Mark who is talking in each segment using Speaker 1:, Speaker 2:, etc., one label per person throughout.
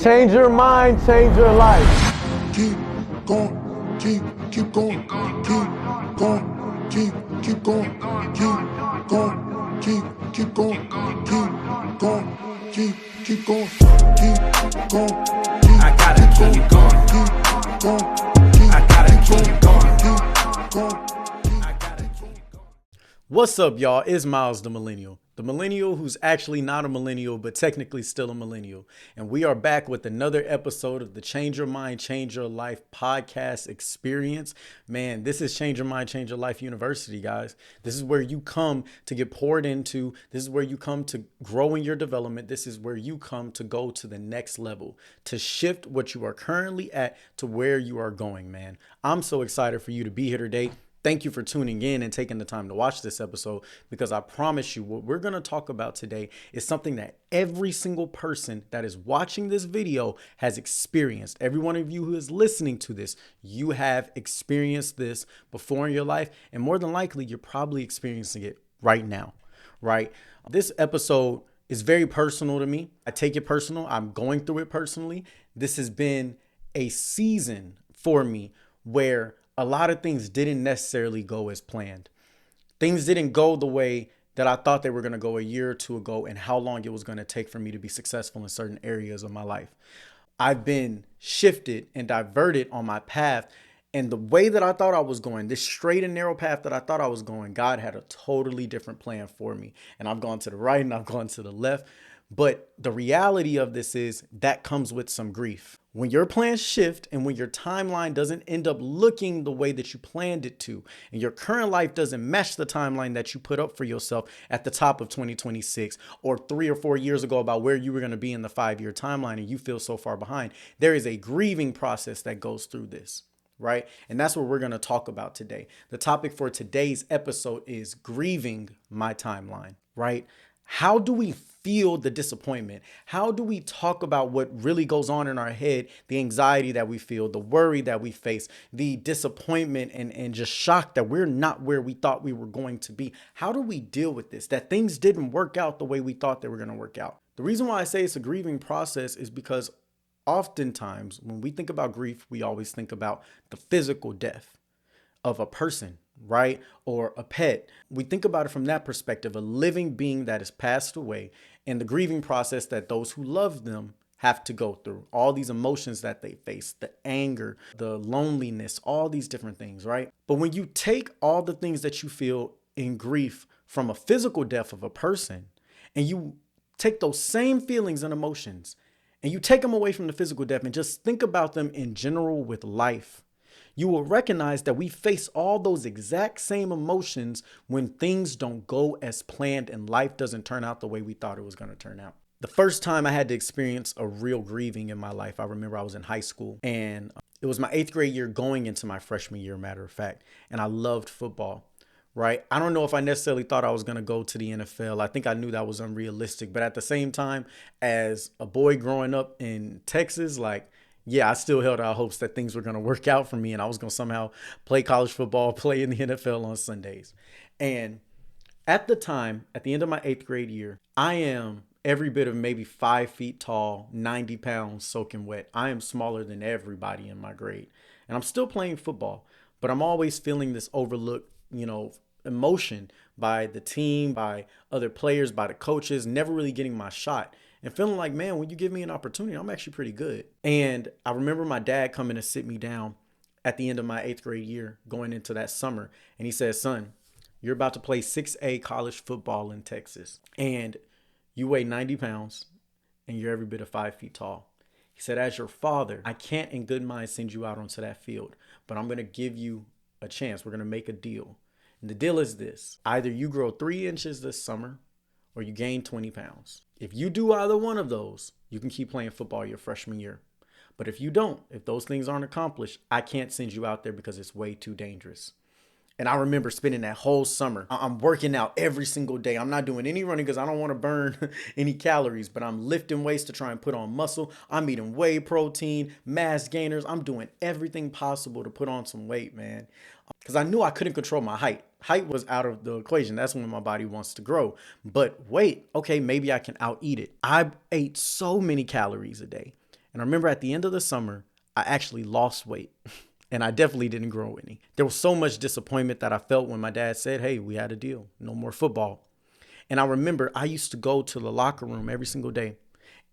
Speaker 1: Change your mind, change your life.
Speaker 2: Keep going, keep going, keep going, keep going, keep going, keep going, keep going.
Speaker 3: I gotta keep going. I gotta keep going.
Speaker 4: What's up, y'all? It's Miles the Millennial who's actually not a millennial, but technically still a millennial. And we are back with another episode of the Change Your Mind, Change Your Life podcast experience. Man, this is Change Your Mind, Change Your Life University, guys. This is where you come to get poured into. This is where you come to grow in your development. This is where you come to go to the next level, to shift what you are currently at to where you are going, man. I'm so excited for you to be here today. Thank you for tuning in and taking the time to watch this episode, because I promise you what we're going to talk about today is something that every single person that is watching this video has experienced. Every one of you who is listening to this, you have experienced this before in your life, and more than likely, you're probably experiencing it right now, right? This episode is very personal to me. I take it personal. I'm going through it personally. This has been a season for me where a lot of things didn't necessarily go as planned. Things didn't go the way that I thought they were going to go a year or two ago, and how long it was going to take for me to be successful in certain areas of my life. I've been shifted and diverted on my path, and the way that I thought I was going, this straight and narrow path that I thought I was going, God had a totally different plan for me. And I've gone to the right and I've gone to the left. But the reality of this is that comes with some grief. When your plans shift and when your timeline doesn't end up looking the way that you planned it to, and your current life doesn't match the timeline that you put up for yourself at the top of 2026 or 3 or 4 years ago about where you were going to be in the 5-year timeline, and you feel so far behind, there is a grieving process that goes through this, right? And that's what we're going to talk about today. The topic for today's episode is grieving my timeline, right? How do we feel the disappointment? How do we talk about what really goes on in our head, the anxiety that we feel, the worry that we face, the disappointment and just shock that we're not where we thought we were going to be? How do we deal with this, that things didn't work out the way we thought they were going to work out? The reason why I say it's a grieving process is because oftentimes when we think about grief, we always think about the physical death of a person, right? Or a pet. We think about it from that perspective, a living being that has passed away, and the grieving process that those who love them have to go through, all these emotions that they face, the anger, the loneliness, all these different things, right? But when you take all the things that you feel in grief from a physical death of a person, and you take those same feelings and emotions and you take them away from the physical death and just think about them in general with life, you will recognize that we face all those exact same emotions when things don't go as planned and life doesn't turn out the way we thought it was going to turn out. The first time I had to experience a real grieving in my life, I remember I was in high school, and it was my 8th grade year going into my freshman year, matter of fact, and I loved football. Right? I don't know if I necessarily thought I was going to go to the NFL. I think I knew that was unrealistic. But at the same time, as a boy growing up in Texas, I still held out hopes that things were going to work out for me and I was going to somehow play college football, play in the NFL on Sundays. And at the time, at the end of my 8th grade year, I am every bit of maybe 5 feet tall, 90 pounds, soaking wet. I am smaller than everybody in my grade. And I'm still playing football, but I'm always feeling this overlooked, emotion by the team, by other players, by the coaches, never really getting my shot and feeling like, man, when you give me an opportunity, I'm actually pretty good. And I remember my dad coming to sit me down at the end of my 8th grade year going into that summer. And he said, son, you're about to play 6A college football in Texas and you weigh 90 pounds and you're every bit of 5 feet tall. He said, as your father, I can't in good mind send you out onto that field, but I'm going to give you a chance. We're going to make a deal. And the deal is this: either you grow 3 inches this summer or you gain 20 pounds. If you do either one of those, you can keep playing football your freshman year. But if you don't, if those things aren't accomplished, I can't send you out there because it's way too dangerous. And I remember spending that whole summer. I'm working out every single day. I'm not doing any running because I don't want to burn any calories, but I'm lifting weights to try and put on muscle. I'm eating whey protein, mass gainers. I'm doing everything possible to put on some weight, man. Because I knew I couldn't control my height. Height was out of the equation. That's when my body wants to grow. But weight, okay, maybe I can out eat it. I ate so many calories a day. And I remember at the end of the summer, I actually lost weight and I definitely didn't grow any. There was so much disappointment that I felt when my dad said, hey, we had a deal, no more football. And I remember I used to go to the locker room every single day.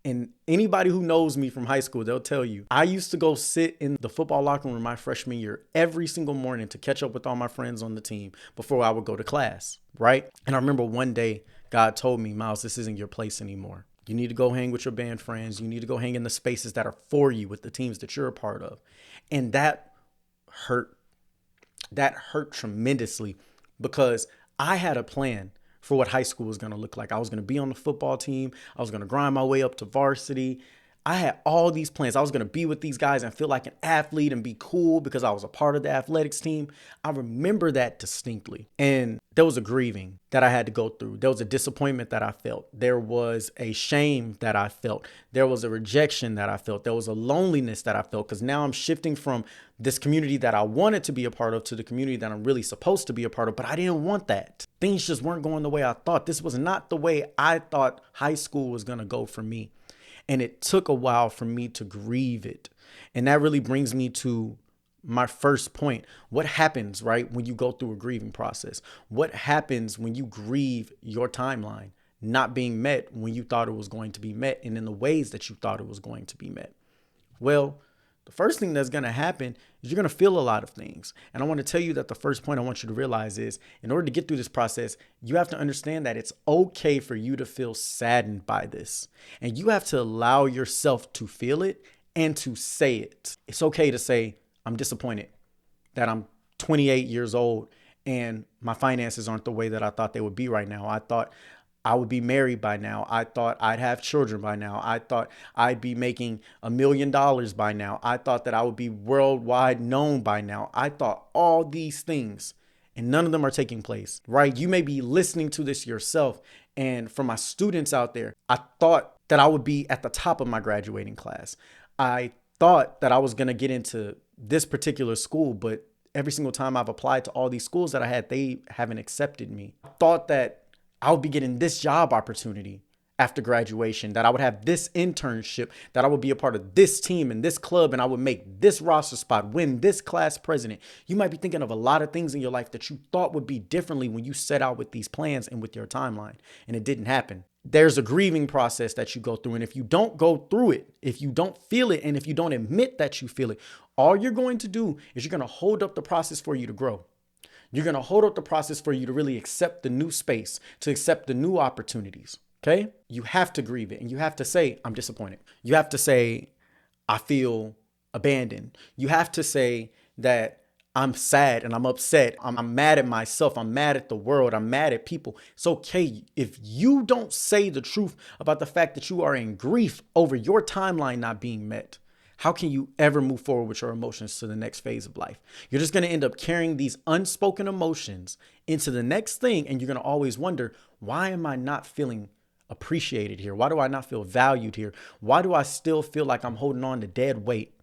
Speaker 4: And anybody who knows me from high school, they'll tell you, I used to go sit in the football locker room my freshman year every single morning to catch up with all my friends on the team before I would go to class, right? And I remember one day God told me, Miles, this isn't your place anymore. You need to go hang with your band friends. You need to go hang in the spaces that are for you with the teams that you're a part of. And that hurt. That hurt tremendously because I had a plan for what high school was going to look like. I was going to be on the football team. I was going to grind my way up to varsity. I had all these plans. I was going to be with these guys and feel like an athlete and be cool because I was a part of the athletics team. I remember that distinctly. And there was a grieving that I had to go through. There was a disappointment that I felt. There was a shame that I felt. There was a rejection that I felt. There was a loneliness that I felt because now I'm shifting from this community that I wanted to be a part of to the community that I'm really supposed to be a part of. But I didn't want that. Things just weren't going the way I thought. This was not the way I thought high school was going to go for me. And it took a while for me to grieve it. And that really brings me to my first point. What happens, right, when you go through a grieving process? What happens when you grieve your timeline not being met when you thought it was going to be met and in the ways that you thought it was going to be met? Well, the first thing that's going to happen is you're going to feel a lot of things. And I want to tell you that the first point I want you to realize is in order to get through this process, you have to understand that it's okay for you to feel saddened by this. And you have to allow yourself to feel it and to say it. It's okay to say, I'm disappointed that I'm 28 years old and my finances aren't the way that I thought they would be right now. I thought I would be married by now. I thought I'd have children by now. I thought I'd be making $1 million by now. I thought that I would be worldwide known by now. I thought all these things, and none of them are taking place, right? You may be listening to this yourself. And for my students out there, I thought that I would be at the top of my graduating class. I thought that I was going to get into this particular school, but every single time I've applied to all these schools that I had, they haven't accepted me. I thought that I would be getting this job opportunity after graduation, that I would have this internship, that I would be a part of this team and this club, and I would make this roster spot, win this class president. You might be thinking of a lot of things in your life that you thought would be differently when you set out with these plans and with your timeline, and it didn't happen. There's a grieving process that you go through. And if you don't go through it, if you don't feel it, and if you don't admit that you feel it, all you're going to do is you're going to hold up the process for you to grow. You're going to hold up the process for you to really accept the new space, to accept the new opportunities. Okay? You have to grieve it and you have to say, I'm disappointed. You have to say, I feel abandoned. You have to say that I'm sad and I'm upset. I'm mad at myself. I'm mad at the world. I'm mad at people. It's okay. If you don't say the truth about the fact that you are in grief over your timeline not being met, how can you ever move forward with your emotions to the next phase of life? You're just going to end up carrying these unspoken emotions into the next thing. And you're going to always wonder, why am I not feeling appreciated here? Why do I not feel valued here? Why do I still feel like I'm holding on to dead weight?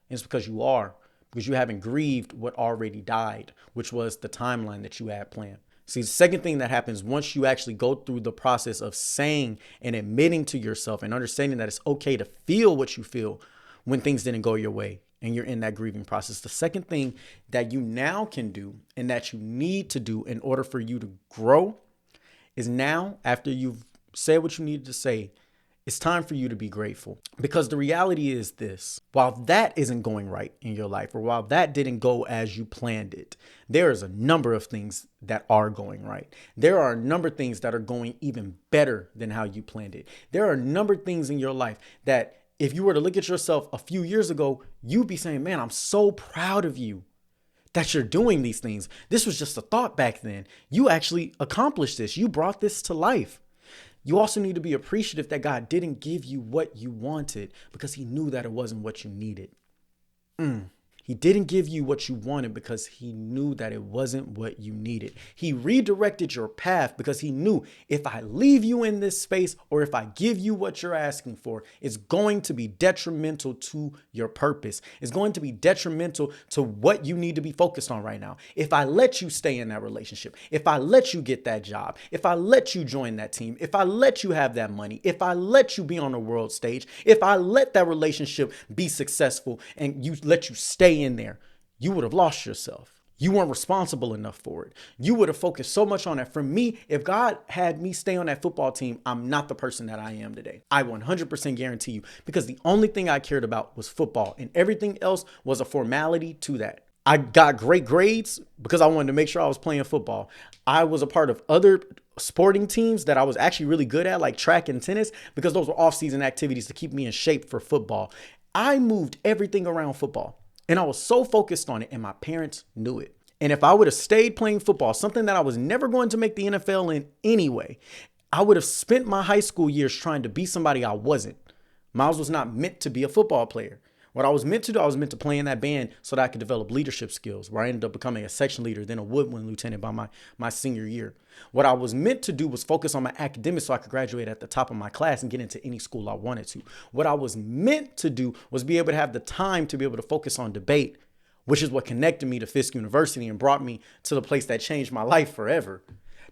Speaker 4: And it's because you are, because you haven't grieved what already died, which was the timeline that you had planned. See, the second thing that happens once you actually go through the process of saying and admitting to yourself and understanding that it's okay to feel what you feel when things didn't go your way and you're in that grieving process. The second thing that you now can do and that you need to do in order for you to grow is now, after you've said what you needed to say, it's time for you to be grateful. Because the reality is this: while that isn't going right in your life, or while that didn't go as you planned it, there is a number of things that are going right. There are a number of things that are going even better than how you planned it. There are a number of things in your life that if you were to look at yourself a few years ago, you'd be saying, man, I'm so proud of you that you're doing these things. This was just a thought back then. You actually accomplished this. You brought this to life. You also need to be appreciative that God didn't give you what you wanted because he knew that it wasn't what you needed. He He didn't give you what you wanted because he knew that it wasn't what you needed. He redirected your path because he knew if I leave you in this space or if I give you what you're asking for, it's going to be detrimental to your purpose. It's going to be detrimental to what you need to be focused on right now. If I let you stay in that relationship, if I let you get that job, if I let you join that team, if I let you have that money, if I let you be on the world stage, if I let that relationship be successful and let you stay in there, you would have lost yourself. You weren't responsible enough for it. You would have focused so much on that. For me, if God had me stay on that football team, I'm not the person that I am today. I 100% guarantee you, because the only thing I cared about was football and everything else was a formality to that. I got great grades because I wanted to make sure I was playing football. I was a part of other sporting teams that I was actually really good at, like track and tennis, because those were off-season activities to keep me in shape for football. I moved everything around football and I was so focused on it, and my parents knew it. And if I would have stayed playing football, something that I was never going to make the NFL in anyway, I would have spent my high school years trying to be somebody I wasn't. Miles was not meant to be a football player. What I was meant to do, I was meant to play in that band so that I could develop leadership skills, where I ended up becoming a section leader, then a woodwind lieutenant by my senior year. What I was meant to do was focus on my academics so I could graduate at the top of my class and get into any school I wanted to. What I was meant to do was be able to have the time to be able to focus on debate, which is what connected me to Fisk University and brought me to the place that changed my life forever.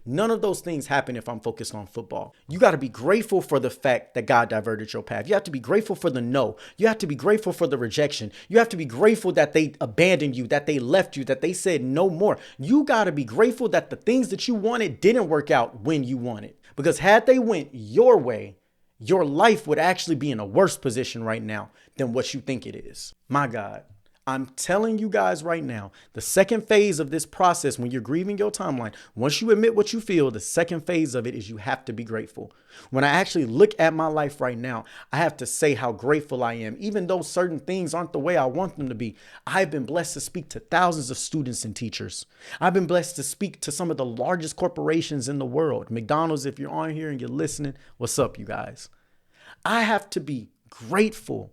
Speaker 4: None of those things happen if I'm focused on football. You got to be grateful for the fact that God diverted your path. You have to be grateful for the no. You have to be grateful for the rejection. You have to be grateful that they abandoned you, that they left you, that they said no more. You got to be grateful that the things that you wanted didn't work out when you wanted. Because had they went your way, your life would actually be in a worse position right now than what you think it is. My God. I'm telling you guys right now, the second phase of this process, when you're grieving your timeline, once you admit what you feel, the second phase of it is you have to be grateful. When I actually look at my life right now, I have to say how grateful I am. Even though certain things aren't the way I want them to be, I've been blessed to speak to thousands of students and teachers. I've been blessed to speak to some of the largest corporations in the world. McDonald's, if you're on here and you're listening, what's up, you guys? I have to be grateful.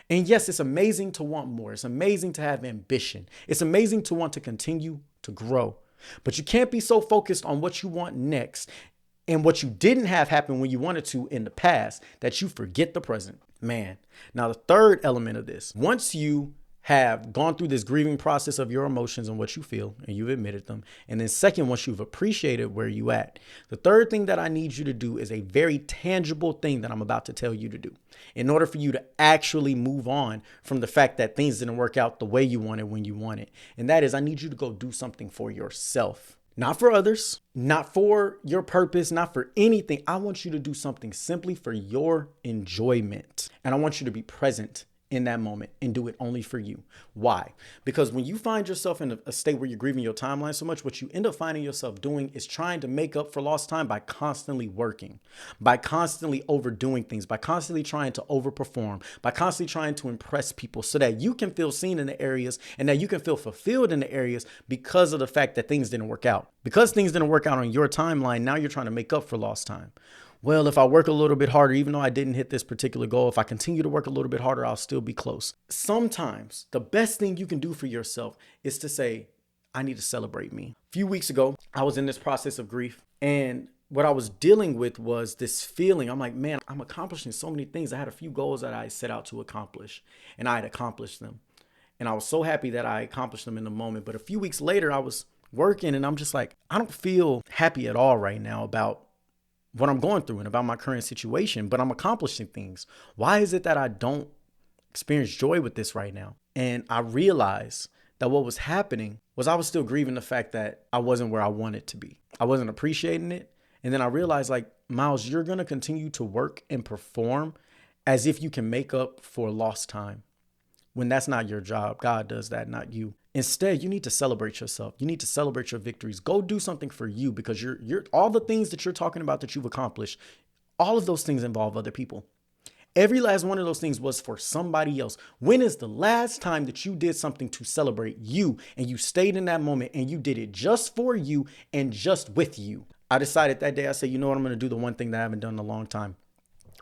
Speaker 4: And yes, it's amazing to want more. It's amazing to have ambition. It's amazing to want to continue to grow. But you can't be so focused on what you want next and what you didn't have happen when you wanted to in the past that you forget the present. Man. Now, the third element of this, once you have gone through this grieving process of your emotions and what you feel, and you've admitted them. And then second, once you've appreciated where you at, the third thing that I need you to do is a very tangible thing that I'm about to tell you to do in order for you to actually move on from the fact that things didn't work out the way you wanted when you wanted. And that is, I need you to go do something for yourself, not for others, not for your purpose, not for anything. I want you to do something simply for your enjoyment. And I want you to be present in that moment and do it only for you. Why? Because when you find yourself in a state where you're grieving your timeline so much, what you end up finding yourself doing is trying to make up for lost time by constantly working, by constantly overdoing things, by constantly trying to overperform, by constantly trying to impress people so that you can feel seen in the areas and that you can feel fulfilled in the areas because of the fact that things didn't work out. Because things didn't work out on your timeline, now you're trying to make up for lost time. Well, if I work a little bit harder, even though I didn't hit this particular goal, if I continue to work a little bit harder, I'll still be close. Sometimes the best thing you can do for yourself is to say, I need to celebrate me. A few weeks ago, I was in this process of grief, and what I was dealing with was this feeling. I'm like, man, I'm accomplishing so many things. I had a few goals that I set out to accomplish, and I had accomplished them. And I was so happy that I accomplished them in the moment. But a few weeks later, I was working, and I'm just like, I don't feel happy at all right now about what I'm going through and about my current situation, but I'm accomplishing things. Why is it that I don't experience joy with this right now? And I realized that what was happening was I was still grieving the fact that I wasn't where I wanted to be. I wasn't appreciating it. And then I realized, like, Miles, you're going to continue to work and perform as if you can make up for lost time when that's not your job. God does that, not you. Instead, you need to celebrate yourself. You need to celebrate your victories. Go do something for you, because you're all the things that you're talking about that you've accomplished. All of those things involve other people. Every last one of those things was for somebody else. When is the last time that you did something to celebrate you and you stayed in that moment and you did it just for you and just with you? I decided that day, I said, you know what? I'm going to do the one thing that I haven't done in a long time.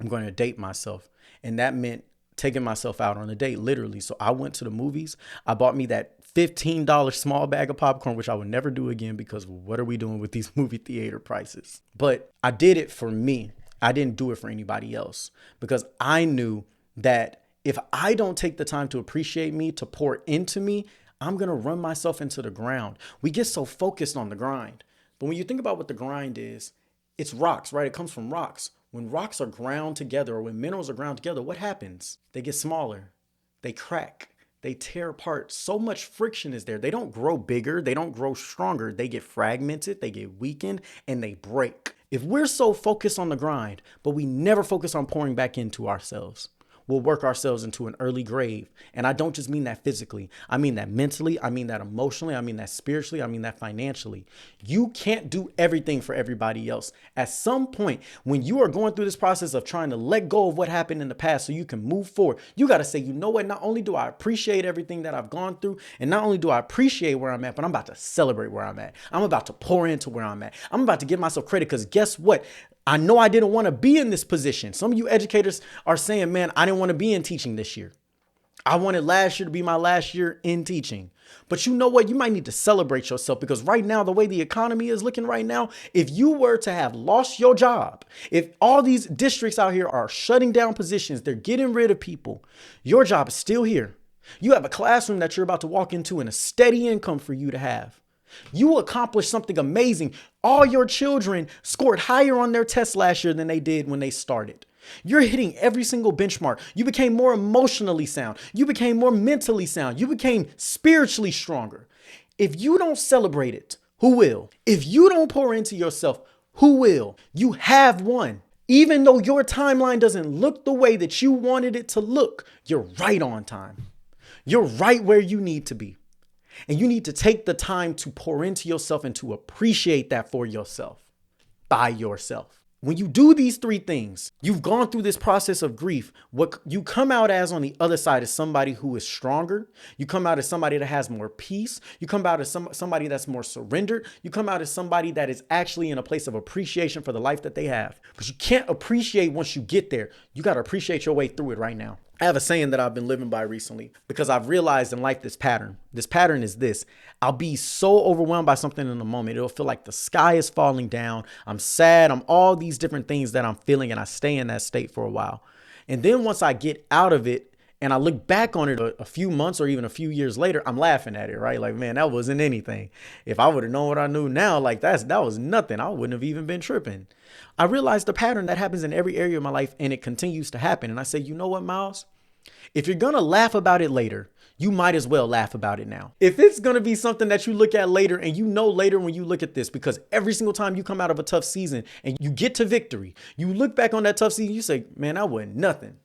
Speaker 4: I'm going to date myself. And that meant taking myself out on a date, literally. So I went to the movies. I bought me that $15 small bag of popcorn, which I would never do again because what are we doing with these movie theater prices? But I did it for me. I didn't do it for anybody else because I knew that if I don't take the time to appreciate me, to pour into me, I'm going to run myself into the ground. We get so focused on the grind. But when you think about what the grind is, it's rocks, right? It comes from rocks. When rocks are ground together or when minerals are ground together, what happens? They get smaller. They crack. They tear apart. So much friction is there. They don't grow bigger. They don't grow stronger. They get fragmented. They get weakened and they break. If we're so focused on the grind, but we never focus on pouring back into ourselves, we'll work ourselves into an early grave. And I don't just mean that physically. I mean that mentally. I mean that emotionally. I mean that spiritually. I mean that financially. You can't do everything for everybody else. At some point, when you are going through this process of trying to let go of what happened in the past so you can move forward, you got to say, you know what? Not only do I appreciate everything that I've gone through, and not only do I appreciate where I'm at, but I'm about to celebrate where I'm at. I'm about to pour into where I'm at. I'm about to give myself credit because guess what? I know I didn't want to be in this position. Some of you educators are saying, man, I didn't want to be in teaching this year. I wanted last year to be my last year in teaching. But you know what? You might need to celebrate yourself because right now, the way the economy is looking right now, if you were to have lost your job, if all these districts out here are shutting down positions, they're getting rid of people, your job is still here. You have a classroom that you're about to walk into and a steady income for you to have. You accomplished something amazing. All your children scored higher on their tests last year than they did when they started. You're hitting every single benchmark. You became more emotionally sound. You became more mentally sound. You became spiritually stronger. If you don't celebrate it, who will? If you don't pour into yourself, who will? You have won. Even though your timeline doesn't look the way that you wanted it to look, you're right on time. You're right where you need to be. And you need to take the time to pour into yourself and to appreciate that for yourself, by yourself. When you do these three things, you've gone through this process of grief. What you come out as on the other side is somebody who is stronger. You come out as somebody that has more peace. You come out as somebody that's more surrendered. You come out as somebody that is actually in a place of appreciation for the life that they have. But you can't appreciate once you get there. You got to appreciate your way through it right now. I have a saying that I've been living by recently because I've realized in life this pattern. This pattern is this. I'll be so overwhelmed by something in a moment. It'll feel like the sky is falling down. I'm sad. I'm all these different things that I'm feeling, and I stay in that state for a while. And then once I get out of it and I look back on it a few months or even a few years later, I'm laughing at it, right? Like, man, that wasn't anything. If I would have known what I knew now, like that was nothing. I wouldn't have even been tripping. I realized the pattern that happens in every area of my life, and it continues to happen. And I say, you know what, Miles? If you're going to laugh about it later, you might as well laugh about it now. If it's going to be something that you look at later, and you know later when you look at this, because every single time you come out of a tough season and you get to victory, you look back on that tough season, you say, man, that wasn't nothing.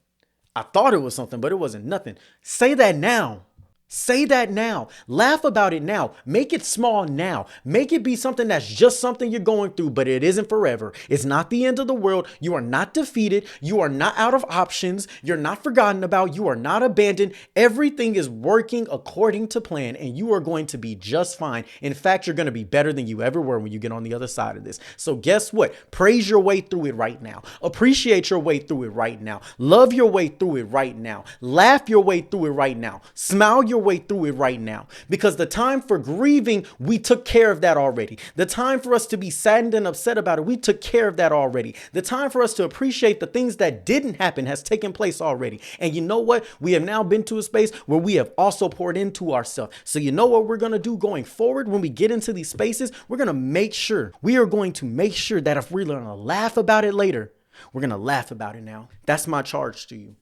Speaker 4: I thought it was something, but it wasn't nothing. Say that now. Say that now. Laugh about it now. Make it small now. Make it be something that's just something you're going through, but it isn't forever. It's not the end of the world. You are not defeated. You are not out of options. You're not forgotten about. You are not abandoned. Everything is working according to plan, and you are going to be just fine. In fact, you're going to be better than you ever were when you get on the other side of this. So guess what? Praise your way through it right now. Appreciate your way through it right now. Love your way through it right now. Laugh your way through it right now. Smile your way through it right now, because the time for grieving, we took care of that already. The time for us to be saddened and upset about it, we took care of that already. The time for us to appreciate the things that didn't happen has taken place already. And you know what? We have now been to a space where we have also poured into ourselves. So you know what we're going to do going forward when we get into these spaces? We are going to make sure that if we're going to laugh about it later, we're going to laugh about it now. That's my charge to you.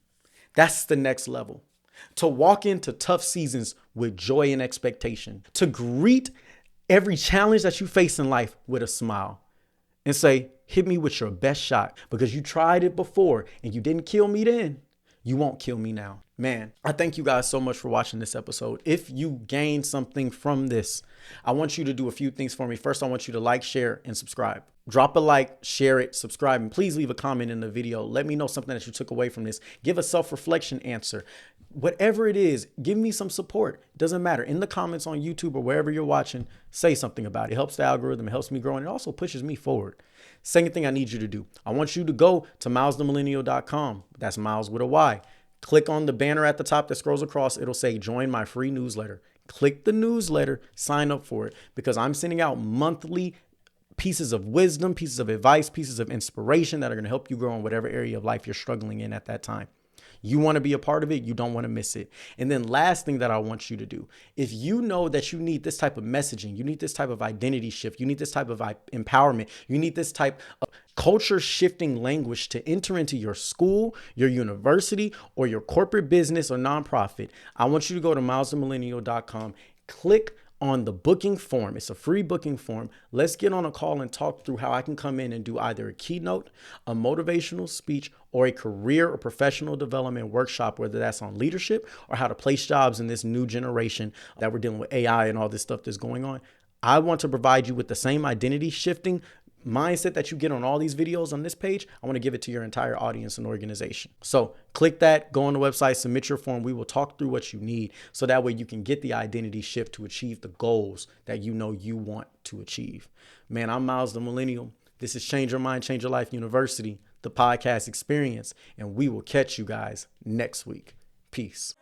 Speaker 4: That's the next level. To walk into tough seasons with joy and expectation, to greet every challenge that you face in life with a smile and say, hit me with your best shot, because you tried it before and you didn't kill me then. You won't kill me now. Man, I thank you guys so much for watching this episode. If you gained something from this, I want you to do a few things for me. First, I want you to like, share, and subscribe. Drop a like, share it, subscribe, and please leave a comment in the video. Let me know something that you took away from this. Give a self-reflection answer. Whatever it is, give me some support. It doesn't matter. In the comments on YouTube or wherever you're watching, say something about it. It helps the algorithm. It helps me grow, and it also pushes me forward. Second thing I need you to do, I want you to go to milesthemillennial.com. That's Miles with a Y. Click on the banner at the top that scrolls across. It'll say join my free newsletter. Click the newsletter, sign up for it, because I'm sending out monthly pieces of wisdom, pieces of advice, pieces of inspiration that are going to help you grow in whatever area of life you're struggling in at that time. You want to be a part of it. You don't want to miss it. And then last thing that I want you to do, if you know that you need this type of messaging, you need this type of identity shift, you need this type of empowerment, you need this type of culture shifting language to enter into your school, your university, or your corporate business or nonprofit, I want you to go to milesthemillennial.com, click on the booking form. It's a free booking form. Let's get on a call and talk through how I can come in and do either a keynote, a motivational speech, or a career or professional development workshop, whether that's on leadership or how to place jobs in this new generation that we're dealing with AI and all this stuff that's going on. I want to provide you with the same identity shifting mindset that you get on all these videos on this page. I want to give it to your entire audience and organization. So click that, go on the website, submit your form. We will talk through what you need so that way you can get the identity shift to achieve the goals that you know you want to achieve. Man, I'm Miles the Millennial. This is Change Your Mind, Change Your Life University, the podcast experience, and we will catch you guys next week. Peace.